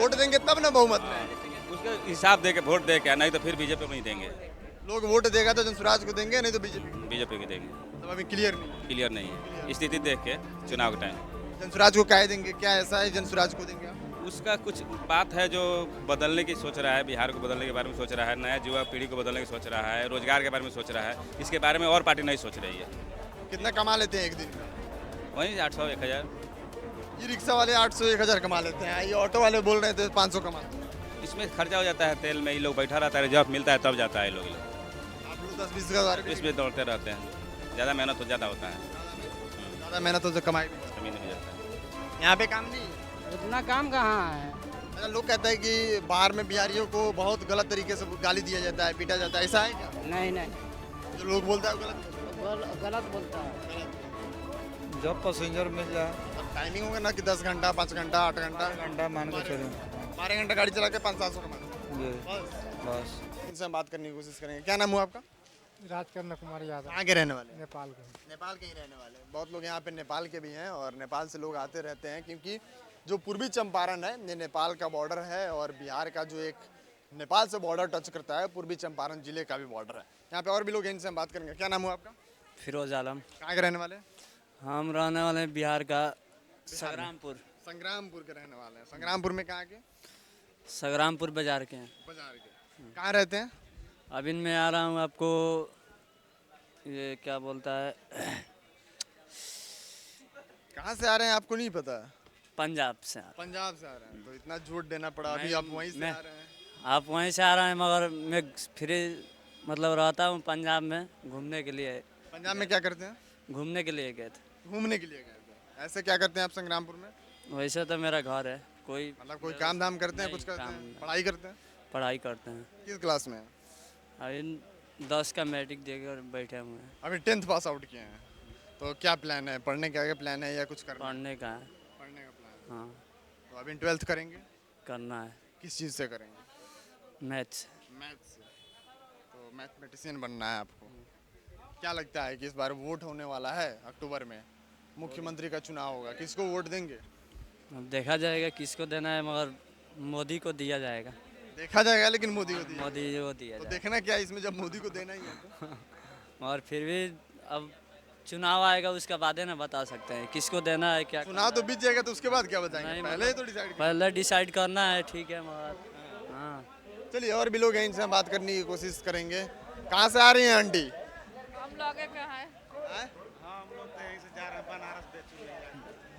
Vote देंगे तब ना बहुमत में। उसका हिसाब दे के वोट दे के, नहीं तो फिर बीजेपी को नहीं देंगे। लोग वोट देगा तो जनसुराज को देंगे, नहीं तो बीजेपी। बीजेपी को देंगे। मतलब अभी क्लियर नहीं है। क्लियर नहीं है स्थिति देख के चुनाव के टाइम। जनसुराज को क्या देंगे, क्या ऐसा है जनसुराज को देंगे आप? उसका कुछ बात है जो बदलने की सोच रहा है, बिहार को बदलने के बारे में सोच रहा है, नया युवा पीढ़ी को बदलने की सोच रहा है, रोजगार के बारे में सोच रहा है। इसके बारे में और पार्टी नहीं सोच रही है। कितना कमा लेते हैं एक दिन में? वहीं 800 1000। ये रिक्शा वाले 800 1000 कमा लेते हैं, ये ऑटो वाले बोल रहे थे 500 कमाते हैं। इसमें खर्चा हो जाता है तेल में। ये लोग बैठा रहता है, जब मिलता है तब जाता है। लोग आप लोग 10-20 हज़ार इसमें दौड़ते रहते हैं। ज़्यादा मेहनत तो ज़्यादा होता है, ज़्यादा मेहनत हो तो कमाई भी। जमीन नहीं जाता है। यहाँ पे काम नहीं, उतना काम कहाँ है। अच्छा, लोग कहते हैं कि बाहर में बिहारियों को बहुत गलत तरीके से गाली दिया जाता है, पीटा जाता है, ऐसा है क्या? नहीं नहीं, जो लोग बोलता है वो गलत गलत बोलता है। जब पैसेंजर मिल जाए। टाइमिंग होगा ना कि 10 घंटा 5 घंटा 8 घंटा घंटा मान के चले 12 घंटा गाड़ी चला के 500-700 कमाते जी हैं। बस। इनसे हम बात करने की कोशिश करेंगे। क्या नाम हुआ आपका? राजकर्ण कुमार यादव, कहाँ के रहने वाले? नेपाल के। नेपाल के ही रहने वाले हैं। बहुत लोग यहाँ पे नेपाल के भी हैं और नेपाल से लोग आते रहते हैं, क्योंकि जो पूर्वी चंपारण है ये नेपाल का बॉर्डर है और बिहार का जो एक नेपाल से बॉर्डर टच करता है, पूर्वी चंपारण जिले का भी बॉर्डर है। यहाँ पे और भी लोग हैं, इनसे हम बात करेंगे। क्या नाम हुआ आपका? फिरोज आलम। कहाँ के रहने वाले? हम रहने वाले हैं बिहार का संग्रामपुर। संग्रामपुर के रहने वाले हैं। संग्रामपुर में कहाँ के? संग्रामपुर बाजार के हैं। बाजार के। कहाँ रहते हैं? अब इनमें आ रहा हूँ आपको, ये क्या बोलता है, कहाँ से आ रहे हैं आपको नहीं पता? पंजाब से आ रहा पंजाब से आ रहे हैं, तो इतना झूठ देना पड़ा। अभी आप वहीं से आ रहे हैं। हूँ। आप वहीं से आ रहे हैं, मगर मैं फ्री मतलब रहता हूँ पंजाब में घूमने के लिए। पंजाब में क्या करते हैं? घूमने के लिए गए थे। घूमने के लिए गए थे। ऐसे क्या करते हैं आप संग्रामपुर में? वैसे तो मेरा घर है, कोई मतलब कोई काम धाम करते हैं, नहीं, कुछ करते काम हैं, नहीं। पढ़ाई करते हैं? पढ़ाई करते हैं। किस क्लास में? अभी 10 का मैट्रिक देकर बैठे हुए हैं। अभी 10th पास आउट किए हैं, तो क्या प्लान है? पढ़ने का आगे प्लान है या कुछ करना है? पढ़ने का है। पढ़ने का प्लान। हाँ, तो अभी 12th करेंगे? करना है। किस चीज़ से करेंगे? मैथ्स। मैथ से। तो मैथमेटिशियन बनना है आपको। क्या लगता है कि इस बार वोट होने वाला है अक्टूबर में, मुख्यमंत्री का चुनाव होगा, किसको वोट देंगे? अब देखा जाएगा किसको देना है, मगर मोदी को दिया जाएगा। देखा जाएगा, लेकिन मोदी को दिया। मोदी को दिया तो जाएगा। देखना क्या है इसमें, जब मोदी को देना ही है तो। मगर फिर भी अब चुनाव आएगा उसके बाद ही ना बता सकते हैं किसको देना है, क्या चुनाव तो बीत जाएगा तो उसके बाद क्या बताएंगे? नहीं, पहले ही तो डिसाइड। पहले डिसाइड करना है। ठीक है, मगर हाँ। चलिए और भी लोग हैं, इनसे हम बात करने की कोशिश करेंगे। कहाँ से आ रही हैं आंटी? हम लोग का है।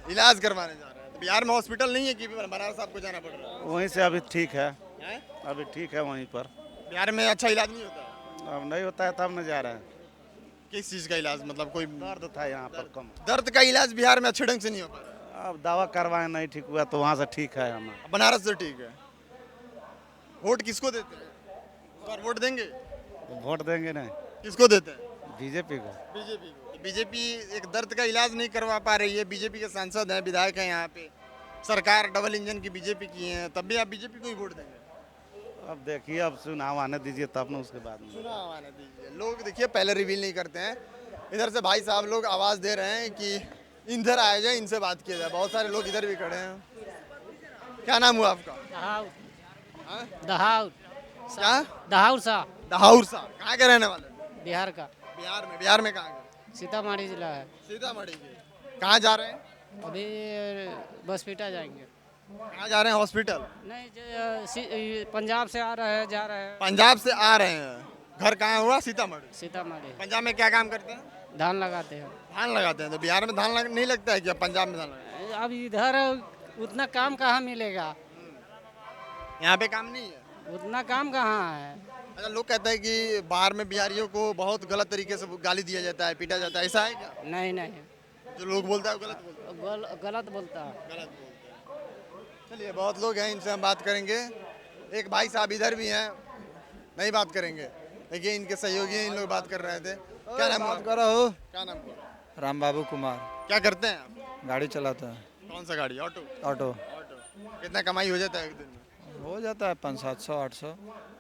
इलाज करवाने जा रहे हैं। तो बिहार में हॉस्पिटल नहीं है कि बनारस आपको जाना पड़ रहा वहीं से अभी ठीक है, है? अभी ठीक है वहीं पर। बिहार में अच्छा इलाज नहीं होता? अब नहीं होता है तब न जा रहे हैं। किस चीज़ का इलाज? मतलब कोई दर्द था यहाँ पर कम। दर्द का इलाज बिहार में अच्छे ढंग से नहीं हो पा रहा। अब दवा करवाए नहीं ठीक हुआ तो वहाँ से ठीक है हमारा। बनारस से ठीक है। वोट किसको देते हैं? इस बार वोट देंगे? वोट देंगे नहीं, किसको देते हैं? बीजेपी को। बीजेपी को। बीजेपी एक दर्द का इलाज नहीं करवा पा रही है। बीजेपी के सांसद हैं, विधायक हैं यहाँ पे, सरकार डबल इंजन की बीजेपी की है, तब भी आप बीजेपी को ही वोट देंगे? अब देखिए, अब चुनाव आने दीजिए तब न उसके बाद में। चुनाव आने दीजिए। लोग देखिए पहले रिवील नहीं करते हैं। इधर से भाई साहब लोग आवाज़ दे रहे हैं कि इधर आया जाए, इनसे बात किया जाए। बहुत सारे लोग इधर भी खड़े हैं। क्या नाम हुआ आपका? दहाउर। हाँ? दहाउर। क्या? दहाउर सा, दहाउर साहब। कहाँ के रहने वाले? बिहार का। बिहार में। बिहार में कहाँ के? सीतामढ़ी जिला है। सीतामढ़ी के। कहाँ जा रहे हैं? अभी बसपीटा जाएंगे। कहाँ जा रहे हैं? हॉस्पिटल? नहीं, पंजाब से आ रहे हैं, जा रहे हैं पंजाब से आ रहे हैं। घर कहाँ हुआ? सीतामढ़ी। सीतामढ़ी। पंजाब में क्या काम करते हैं? धान लगाते हैं। धान लगाते हैं। तो बिहार में धान नहीं लगता है क्या? पंजाब में धान लगता है। अब इधर उतना काम कहाँ मिलेगा, यहाँ पे काम नहीं है। उतना काम कहाँ है। अच्छा, लोग कहते हैं कि बाहर में बिहारियों को बहुत गलत तरीके से गाली दिया जाता है, पीटा जाता है, ऐसा है क्या? नहीं नहीं, जो लोग बोलता है वो गलत बोलता है। गलत बोलता है। गलत बोलता है। चलिए बहुत लोग हैं, इनसे हम बात करेंगे। एक भाई साहब इधर भी हैं, नहीं बात करेंगे। देखिए इनके सहयोगी हैं, इन लोग बात कर रहे थे। क्या नाम बात हुआ? कर रहा हो। क्या नाम हुआ? राम बाबू कुमार। क्या करते हैं आप? गाड़ी चलाता है। कौन सा गाड़ी? ऑटो? ऑटो। ऑटो। कितना कमाई हो जाता है एक दिन में? हो जाता है 500-700 800।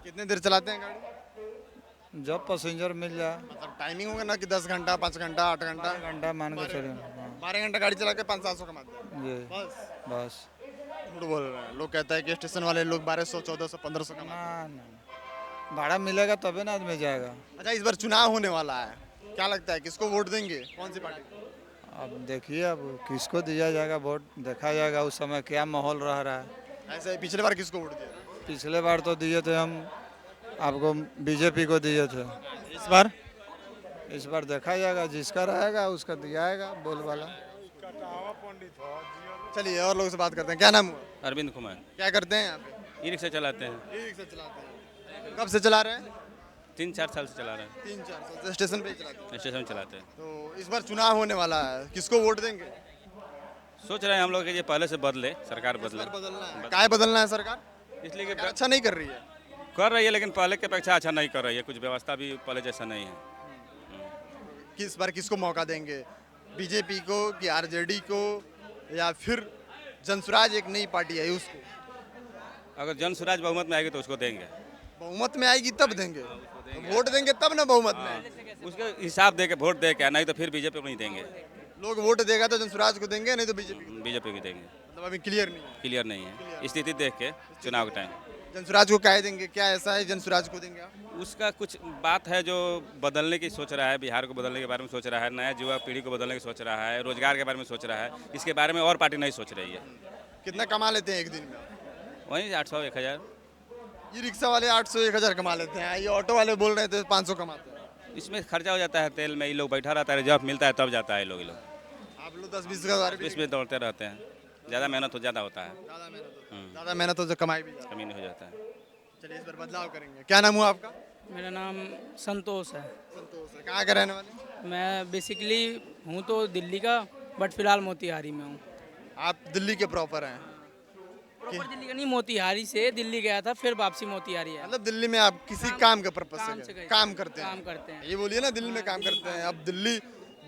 कितने देर चलाते हैं गाड़ी? जब पैसेंजर मिल जाए। मतलब टाइमिंग होगा ना कि 10 घंटा 5 घंटा 8 घंटा? घंटा मान के चले। 12 घंटा गाड़ी चला के 500-700 कमाते हैं जी बस। बस। झूठ बोल रहे हैं। लोग कहते हैं कि स्टेशन वाले लोग 1200, 1400, 1500 कमा। ना ना भाड़ा मिलेगा तभी ना आदमी जाएगा। अच्छा, इस बार चुनाव होने वाला है, क्या लगता है किसको वोट देंगे, कौन सी पार्टी को? अब देखिए अब किसको दिया जाएगा वोट, देखा जाएगा उस समय क्या माहौल रह रहा है। ऐसे पिछले बार किसको वोट दिया? पिछले बार तो दिए थे हम आपको बीजेपी को दिए थे। इस बार देखा जाएगा, जिसका रहेगा उसका दिया जाएगा बोल वाला। चलिए और लोगों से बात करते हैं। क्या नाम हुआ? अरविंद कुमार, क्या करते हैं यहाँ पे? ई रिक्शा चलाते हैं। ई रिक्शा चलाते हैं। कब से चला रहे हैं? 3-4 साल से चला रहे हैं, 3-4 साल से स्टेशन पे ही चलाते हैं। स्टेशन में चलाते हैं। तो इस बार चुनाव होने वाला है, किसको वोट देंगे? सोच रहे हैं हम लोग कि ये पहले से बदले, सरकार बदले। बदलना है। काय बदलना है सरकार? इसलिए कि सरकार अच्छा नहीं कर रही है। कर रही है लेकिन पहले की अपेक्षा अच्छा नहीं कर रही है, कुछ व्यवस्था भी पहले जैसा नहीं है। किस बार किसको मौका देंगे, बीजेपी को कि आरजेडी को, या फिर जनसुराज एक नई पार्टी है उसको? अगर जन स्वराज बहुमत में आएगी तो उसको देंगे। बहुमत में आएगी तब देंगे, वोट देंगे तब ना बहुमत में। उसके हिसाब दे के वोट दे के, नहीं तो फिर बीजेपी को नहीं देंगे। लोग वोट देगा तो जनसुराज को देंगे, नहीं तो बीजेपी को। बीजेपी को देंगे। मतलब अभी क्लियर नहीं है। क्लियर नहीं है स्थिति देख के चुनाव के टाइम। जनसुराज को काहे देंगे, क्या ऐसा है जनसुराज को देंगे आप? उसका कुछ बात है जो बदलने की सोच रहा है, बिहार को बदलने के बारे में सोच रहा है, नया युवा पीढ़ी को बदलने की सोच रहा है, रोजगार के बारे में सोच रहा है। इसके बारे में और पार्टी नहीं सोच रही है। कितना कमा लेते हैं एक दिन में? वहीं 800-1000। ये रिक्शा वाले 800-1000 कमा लेते हैं, ये ऑटो वाले बोल रहे थे 500 कमाते हैं। इसमें खर्चा हो जाता है तेल में, ये लोग बैठा रहता है, जब मिलता है तब जाता है ये लोग आप लोग 10-20 हज़ार भी इसमें दौड़ते रहते हैं। ज़्यादा मेहनत तो ज़्यादा होता है, ज़्यादा मेहनत हो तो कमाई भी ज़्यादा। कमी नहीं हो जाता है। चलिए इस बार बदलाव करेंगे। क्या नाम हुआ आपका? मेरा नाम संतोष है। संतोष है। कहाँ के रहने वाले? मैं बेसिकली हूँ तो दिल्ली का, बट फिलहाल मोतिहारी में हूँ। आप दिल्ली के प्रॉपर हैं? प्रॉपर दिल्ली का नहीं, मोतिहारी से दिल्ली गया था, फिर वापसी मोतिहारी है। मतलब दिल्ली में आप किसी काम के पर्पज काम से से गए? गए। काम करते हैं? काम करते हैं। ये बोलिए ना, दिल्ली में काम करते हैं। अब दिल्ली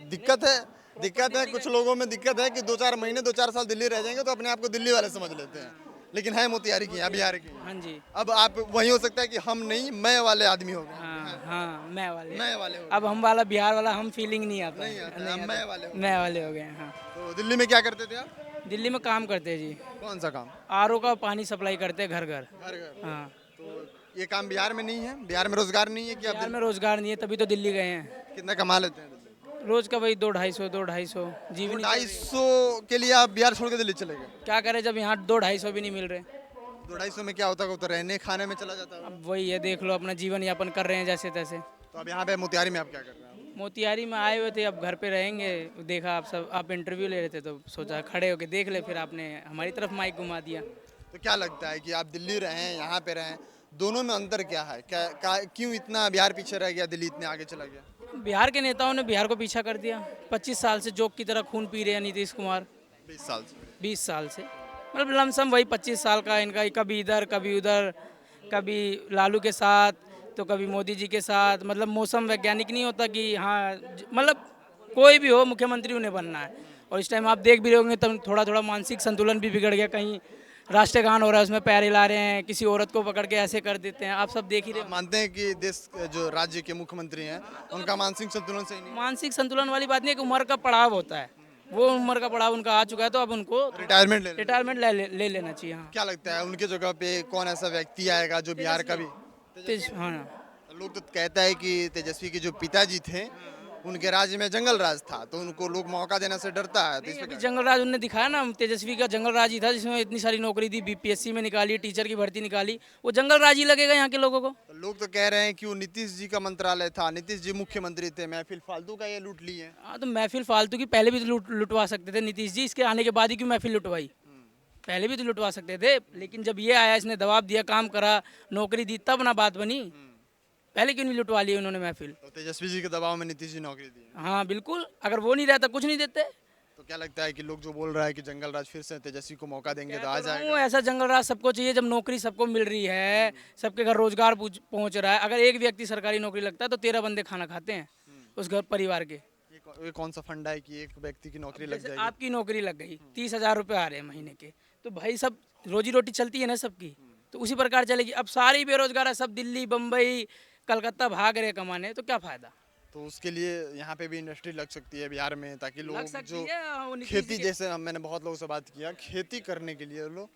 दिक्कत है कुछ लोगों में दिक्कत है कि 2-4 महीने 2-4 साल दिल्ली रह जाएंगे तो अपने आप को दिल्ली वाले समझ लेते हैं, लेकिन है मोतिहारी की, बिहार की। हाँ जी। अब आप वही हो सकता है कि हम नहीं, मैं वाले आदमी हो गए। हाँ हाँ, मैं वाले। मैं वाले हो अब हम वाला बिहार वाला हम फीलिंग नहीं आता नहीं है। आता है, अब मैं वाले हो गए। मैं वाले हो गए हैं, हाँ। तो दिल्ली में क्या करते थे आप? दिल्ली में काम करते हैं जी, कौन सा काम? आरओ का पानी सप्लाई करते हैं घर घर। घर घर। हाँ, तो ये काम बिहार में नहीं है? बिहार में रोजगार नहीं है कि आप बिहार में रोजगार नहीं है, तभी तो दिल्ली गए हैं। कितना कमा लेते हैं? रोज का वही 200-250 जीवन। 250 के लिए आप बिहार छोड़ के दिल्ली चले गए? क्या करें जब यहाँ 200-250 भी नहीं मिल रहे। 250 में क्या होता है? तो रहने खाने में चला जाता है। अब वही है, देख लो, अपना जीवन यापन कर रहे हैं जैसे तैसे। तो अब यहाँ पे मोतिहारी में आप क्या कर रहे हैं? मोतिहारी में आए हुए थे, अब घर पे रहेंगे। देखा आप इंटरव्यू ले रहे थे तो सोचा खड़े होके देख ले, फिर आपने हमारी तरफ माइक घुमा दिया। तो क्या लगता है कि आप दिल्ली रहें, यहाँ पे रहें, दोनों में अंतर क्या है? क्यों इतना बिहार पीछे रह गया, दिल्ली इतने आगे चला गया? बिहार के नेताओं ने बिहार को पीछा कर दिया। 25 साल से जोक की तरह खून पी रहे हैं नीतीश कुमार। 20 साल से। 20 साल से मतलब लमसम वही 25 साल का इनका, कभी इधर कभी उधर, कभी लालू के साथ तो कभी मोदी जी के साथ। मतलब मौसम वैज्ञानिक नहीं होता कि हाँ, मतलब कोई भी हो मुख्यमंत्री उन्हें बनना है। और इस टाइम आप देख भी रहे होंगे तब थोड़ा थोड़ा मानसिक संतुलन भी बिगड़ गया। कहीं राष्ट्रगान हो रहा है उसमें पैर हिला रहे हैं, किसी औरत को पकड़ के ऐसे कर देते हैं, आप सब देख ही रहे आप मानते हैं कि देश जो राज्य के मुख्यमंत्री हैं उनका मानसिक संतुलन सही नहीं? मानसिक संतुलन वाली बात नहीं है कि उम्र का पड़ाव होता है, वो उम्र का पड़ाव उनका आ चुका है, तो अब उनको रिटायरमेंट ले लेना चाहिए। हाँ, क्या लगता है उनके जगह पे कौन ऐसा व्यक्ति आएगा जो बिहार का भी? हाँ, लोग तो कहता है कि तेजस्वी के जो पिताजी थे उनके राज्य में जंगल राज था, तो उनको लोग मौका देने से डरता है। तो इस पे अभी जंगल राज उन्होंने दिखाया ना, तेजस्वी का जंगल राज ही था जिसमें इतनी सारी नौकरी दी, बीपीएससी में निकाली, टीचर की भर्ती निकाली, वो जंगल राज ही लगेगा यहाँ के लोगों को। तो लोग तो कह रहे हैं कि वो नीतीश जी का मंत्रालय था, नीतीश जी मुख्यमंत्री थे, महफिल फालतू का ये लूट लिए। हाँ, तो महफिल फालतू की पहले भी तो लुटवा सकते थे नीतीश जी, इसके आने के बाद ही क्यों महफिल लुटवाई? पहले भी तो लुटवा सकते थे, लेकिन जब ये आया, इसने दबाव दिया, काम करा, नौकरी दी, तब ना बात बनी। पहले क्यों नहीं लुटवा ली उन्होंने महफिल? तो तेजस्वी जी के दबाव में नीतीश जी नौकरी दी। हाँ बिल्कुल, अगर वो नहीं रहता कुछ नहीं देते। तो क्या लगता है कि लोग जो बोल रहा है कि जंगल राज फिर से तेजस्वी को मौका देंगे तो आ जाएगा? वो ऐसा जंगल राज सबको चाहिए जब नौकरी सबको मिल रही है, सबके घर रोजगार पहुंच रहा है। अगर एक व्यक्ति सरकारी नौकरी लगता है तो 13 बंदे खाना खाते हैं उस घर परिवार के। ये कौन सा फंडा है कि एक व्यक्ति की नौकरी लग जैसे जाएगी? आपकी नौकरी लग गई, 30,000 रुपये आ रहे हैं महीने के, तो भाई सब रोजी रोटी चलती है ना सबकी, तो उसी प्रकार चलेगी। अब सारे बेरोजगार है, सब दिल्ली बम्बई कलकत्ता भाग रहे कमाने, तो क्या फायदा? तो उसके लिए यहाँ पे भी इंडस्ट्री लग सकती है बिहार में, ताकि लोग लग सकती जो है, वो नीतीश खेती, जी के- जैसे मैंने बहुत लोगों से बात किया, खेती करने के लिए लोग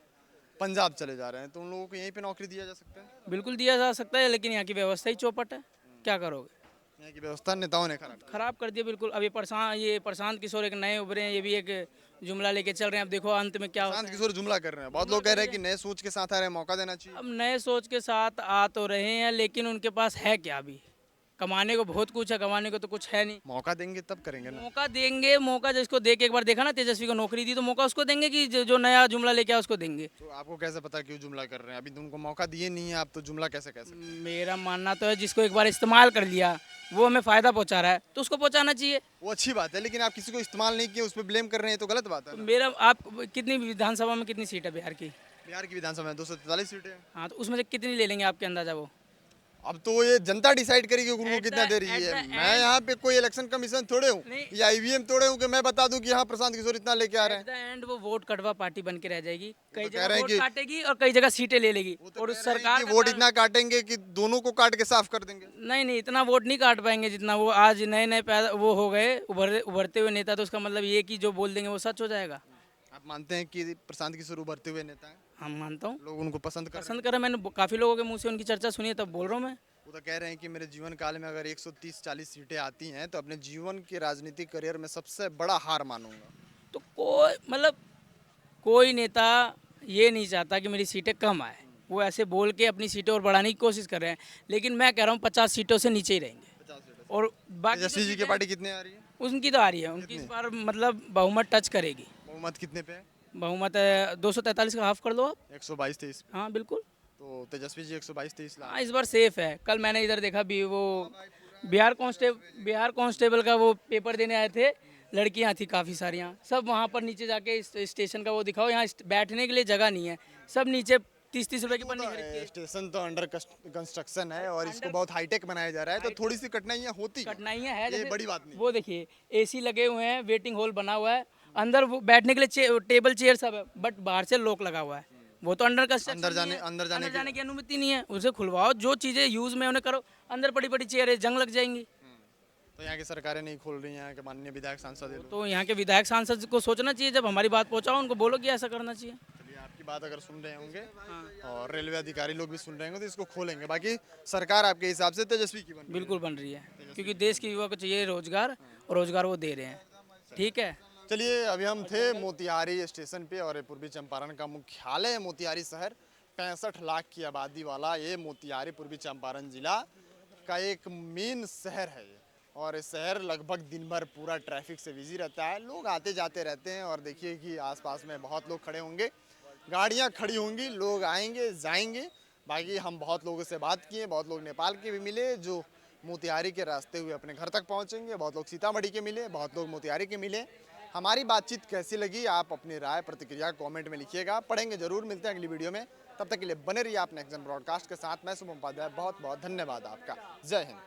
पंजाब चले जा रहे हैं, तो उन लोगों को यहीं पे नौकरी दिया जा सकता है। बिल्कुल दिया जा सकता है, लेकिन यहाँ की व्यवस्था ही चौपट है, क्या करोगे। यहाँ की व्यवस्था नेताओं ने खराब की। खराब कर दिया बिल्कुल। अभी ये प्रशांत किशोर एक नए उभरे हैं, ये भी एक जुमला लेके चल रहे हैं। अब देखो अंत में क्या होता शांत है। किशोर जुमला कर रहे हैं, बहुत लोग कह रहे हैं कि नए सोच के साथ आ रहे हैं, मौका देना चाहिए। अब नए सोच के साथ आ तो रहे हैं, लेकिन उनके पास है क्या अभी। कमाने को बहुत कुछ है, कमाने को तो कुछ है नहीं। मौका देंगे तब करेंगे ना। मौका देंगे, मौका जिसको दे के एक बार देखा ना तेजस्वी को नौकरी दी, तो मौका उसको देंगे कि जो नया जुमला लेके आया उसको देंगे। तो आपको कैसे पता क्यों जुमला कर रहे हैं? अभी तो उनको मौका दिए नहीं है, आप तो जुमला कैसे कह सकते हैं? मेरा मानना तो है जिसको एक बार इस्तेमाल कर लिया वो हमें फ़ायदा पहुंचा रहा है तो उसको पहुंचाना चाहिए। वो अच्छी बात है, लेकिन आप किसी को इस्तेमाल नहीं किए उस पर ब्लेम कर रहे हैं, तो गलत बात है ना। मेरा आप कितनी विधानसभा में कितनी सीट है बिहार की? बिहार की विधानसभा में 243 सीटें हैं। हाँ, तो उसमें से कितनी ले लेंगे आपके अंदाजा वो? अब तो ये जनता डिसाइड करेगी कि उनको At कितना the- दे रही at है। the मैं यहाँ पे कोई इलेक्शन कमीशन थोड़े हूँ नहीं। या ईवीएम थोड़े हूँ कि मैं बता दूं कि हाँ प्रशांत किशोर इतना लेके आ रहे हैं। एट द एंड वो वोट कटवा पार्टी बन के रह जाएगी, कई कह जगह रहे हैं वोट कि- काटेगी और कई जगह सीटें ले लेगी। वो तो और कह उस रहे हैं सरकार कि का वोट काम- इतना काटेंगे कि दोनों को काट के साफ कर देंगे। नहीं नहीं, इतना वोट नहीं काट पाएंगे जितना वो आज नए नए पैदा वो हो गए उभरते हुए नेता। तो उसका मतलब ये कि जो बोल देंगे वो सच हो जाएगा। आप मानते हैं कि प्रशांत किशोर उभरते हुए नेता हैं, हम मानता हूँ, लोग उनको पसंद कर रहे हैं? पसंद करें। मैंने काफ़ी लोगों के मुंह से उनकी चर्चा सुनी है, तब बोल रहा हूँ मैं। वो तो कह रहे हैं कि मेरे जीवन काल में अगर 130-40 सीटें आती हैं तो अपने जीवन के राजनीतिक करियर में सबसे बड़ा हार मानूंगा। तो कोई नेता ये नहीं चाहता कि मेरी सीटें कम आए। वो ऐसे बोल के अपनी सीटें और बढ़ाने की कोशिश कर रहे हैं, लेकिन मैं कह रहा हूँ 50 सीटों से नीचे ही रहेंगे। और बाकी जो तेजस्वी जी की सीटें- पार्टी कितने आ रही है? उनकी तो आ रही है, उनकी इस बार मतलब बहुमत टच करेगी। बहुमत कितने पे है? बहुमत 243 का हाफ कर दो आप। 122-23। हाँ बिल्कुल। तो तेजस्वी जी 122-23 ला। हाँ, इस बार सेफ है। कल मैंने इधर देखा भी वो बिहार कांस्टेबल का वो पेपर देने आए थे, लड़कियां थी काफ़ी सारियां। सब वहाँ पर नीचे जाके स्टेशन का वो दिखाओ, यहाँ बैठने के लिए जगह नहीं है। सब नीचे 30-30 रुपए की पन्नी खरीद के। स्टेशन तो अंडर कंस्ट्रक्शन है और इसको बहुत हाईटेक बनाया जा रहा है, तो थोड़ी सी कठिनाइयाँ होती हैं। कठिनाइयाँ है, ये जैसे बड़ी बात नहीं। वो देखिए एसी लगे हुए हैं, वेटिंग हॉल बना हुआ है, अंदर वो बैठने के लिए टेबल चेयर सब है, बट बाहर से लॉक लगा हुआ है। वो तो अंडर कंस्ट्रक्शन अंदर जाने की अनुमति नहीं है। उसे खुलवाओ, जो चीज़ें यूज़ में उन्हें करो। अंदर बड़ी बड़ी चेयर है, जंग लग जाएंगी। तो यहाँ की सरकारें नहीं खोल रही हैं, यहाँ के माननीय विधायक सांसद ये लोग। तो यहाँ के विधायक सांसद को सोचना चाहिए, जब हमारी बात पहुँचाओ उनको बोलो कि ऐसा करना चाहिए। चलिए, आपकी बात अगर सुन रहे होंगे और रेलवे अधिकारी लोग भी सुन रहे होंगे तो इसको खोलेंगे। बाकी सरकार आपके हिसाब से तेजस्वी की बन रही है। बिल्कुल बन रही है, क्योंकि देश के युवा को चाहिए रोजगार, और रोजगार वो दे रहे हैं। ठीक है। चलिए, अभी हम थे मोतिहारी स्टेशन पे और ये पूर्वी चंपारण का मुख्यालय है मोतिहारी शहर। 65 लाख की आबादी वाला ये मोतिहारी पूर्वी चंपारण जिला का एक मेन शहर है ये। और ये शहर लगभग दिन भर पूरा ट्रैफिक से बिजी रहता है, लोग आते जाते रहते हैं। और देखिए कि आसपास में बहुत लोग खड़े होंगे, गाड़ियाँ खड़ी होंगी, लोग आएंगे जाएंगे। बाकी हम बहुत लोगों से बात किए, बहुत लोग नेपाल के भी मिले जो मोतिहारी के रास्ते हुए अपने घर तक पहुँचेंगे, बहुत लोग सीतामढ़ी के मिले, बहुत लोग मोतिहारी के मिले। हमारी बातचीत कैसी लगी, आप अपनी राय प्रतिक्रिया कमेंट में लिखिएगा, पढ़ेंगे जरूर। मिलते हैं अगली वीडियो में, तब तक के लिए बने रहिए आप नेक्स्ट जन ब्रॉडकास्ट के साथ। मैं शुभम उपाध्याय, बहुत बहुत धन्यवाद आपका। जय हिंद।